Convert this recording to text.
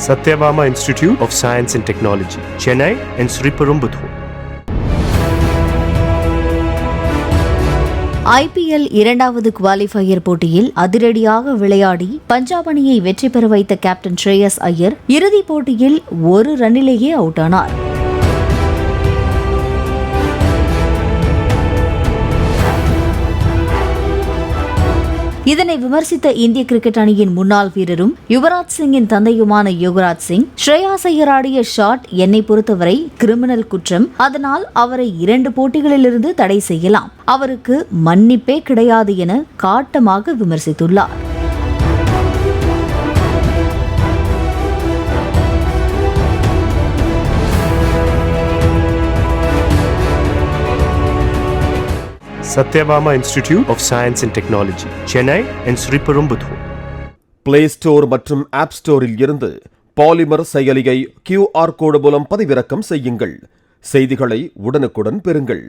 Satyabama Institute of Science and Technology, Chennai and Sriperumbudur. IPL இரண்டாவது qualifier போட்டியில் அதிரடியாக விளையாடி பஞ்சாப் அணியை வெற்றி பெற வைத்த கேப்டன் ஸ்ரேயஸ் ஐயர் இறுதிப் போட்டியில் ஒரு ரன்னிலேயே அவுட் ஆனார். இதனை விமர்சித்த இந்திய கிரிக்கெட் அணியின் முன்னாள் வீரரும் யுவராஜ் சிங்கின் தந்தையுமான யுவராஜ் சிங், ஸ்ரேயாஸ் ஐயர் ஆடிய ஷாட் என்னை பொறுத்தவரை கிரிமினல் குற்றம், அதனால் அவரை 2 போட்டிகளிலிருந்து தடை செய்யலாம், அவருக்கு மன்னிப்பே கிடையாது என காட்டமாக விமர்சித்துள்ளார். Satyabama Institute of Science and Technology, Chennai and Sriperumbudur. Play store மற்றும் ஆப் ஸ்டோரில் இருந்து பாலிமர் செயலியை QR கோடு மூலம் பதிவிறக்கம் செய்யுங்கள். செய்திகளை உடனுக்குடன் பெறுங்கள்.